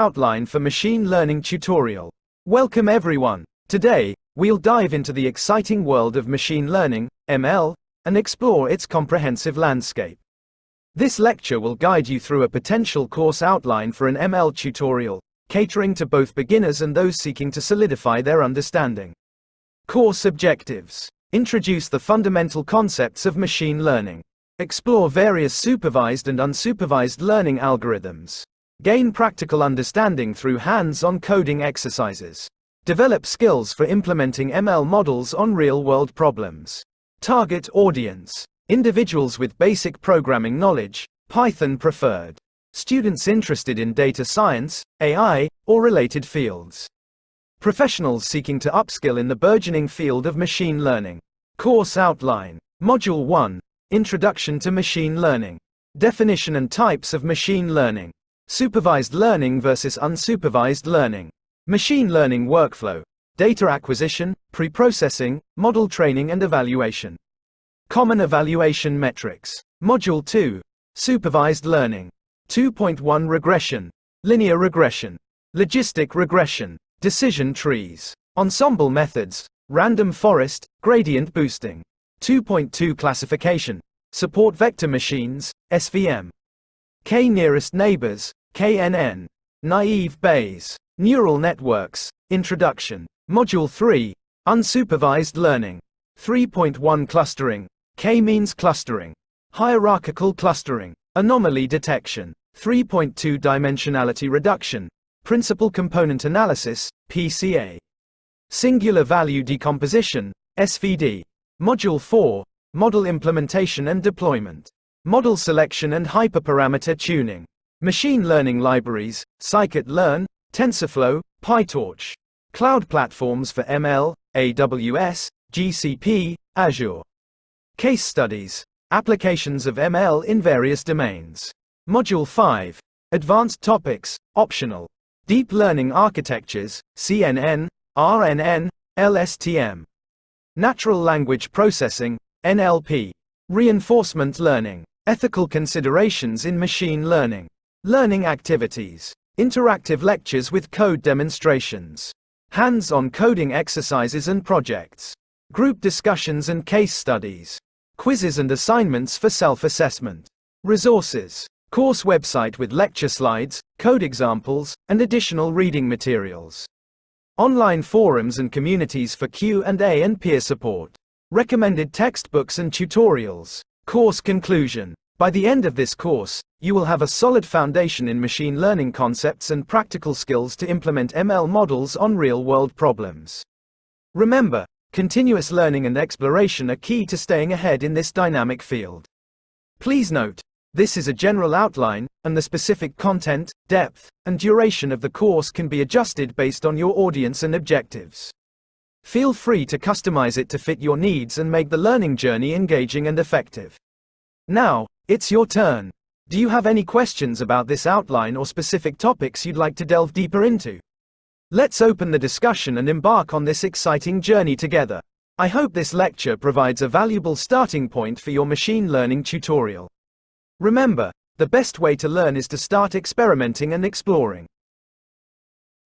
Outline for machine learning tutorial. Welcome everyone. Today, we'll dive into the exciting world of machine learning, ML, and explore its comprehensive landscape. This lecture will guide you through a potential course outline for an ML tutorial, catering to both beginners and those seeking to solidify their understanding. Course objectives: introduce the fundamental concepts of machine learning. Explore various supervised and unsupervised learning algorithms. Gain practical understanding through hands-on coding exercises. Develop skills for implementing ML models on real-world problems. Target audience: individuals with basic programming knowledge, Python preferred. Students interested in data science, AI, or related fields. Professionals seeking to upskill in the burgeoning field of machine learning. Course outline. Module 1. Introduction to Machine Learning. Definition and types of machine learning. Supervised learning versus unsupervised learning. Machine learning workflow. Data acquisition, pre-processing, model training and evaluation. Common evaluation metrics. Module 2. Supervised learning. 2.1 Regression. Linear regression. Logistic regression. Decision trees. Ensemble methods. Random forest, gradient boosting. 2.2 Classification. Support vector machines, SVM. K-nearest neighbors, KNN. Naive Bayes. Neural networks. Introduction. Module 3. Unsupervised learning. 3.1 Clustering. K-means clustering. Hierarchical clustering. Anomaly detection. 3.2 Dimensionality reduction. Principal component analysis, PCA. Singular value decomposition, SVD. Module 4. Model implementation and deployment. Model selection and hyperparameter tuning. Machine learning libraries, scikit-learn, TensorFlow, PyTorch. Cloud platforms for ML, AWS, GCP, Azure. Case studies. Applications of ML in various domains. Module 5. Advanced topics, optional. Deep learning architectures, CNN, RNN, LSTM. Natural language processing, NLP. Reinforcement learning. Ethical considerations in machine learning. Learning activities. Interactive lectures with code demonstrations. Hands-on coding exercises and projects. Group discussions and case studies. Quizzes and assignments for self-assessment. Resources. Course website with lecture slides, code examples, and additional reading materials. Online forums and communities for Q&A and peer support. Recommended textbooks and tutorials. Course conclusion. By the end of this course, you will have a solid foundation in machine learning concepts and practical skills to implement ML models on real-world problems. Remember, continuous learning and exploration are key to staying ahead in this dynamic field. Please note, this is a general outline, and the specific content, depth, and duration of the course can be adjusted based on your audience and objectives. Feel free to customize it to fit your needs and make the learning journey engaging and effective. Now, it's your turn. Do you have any questions about this outline or specific topics you'd like to delve deeper into? Let's open the discussion and embark on this exciting journey together. I hope this lecture provides a valuable starting point for your machine learning tutorial. Remember, the best way to learn is to start experimenting and exploring.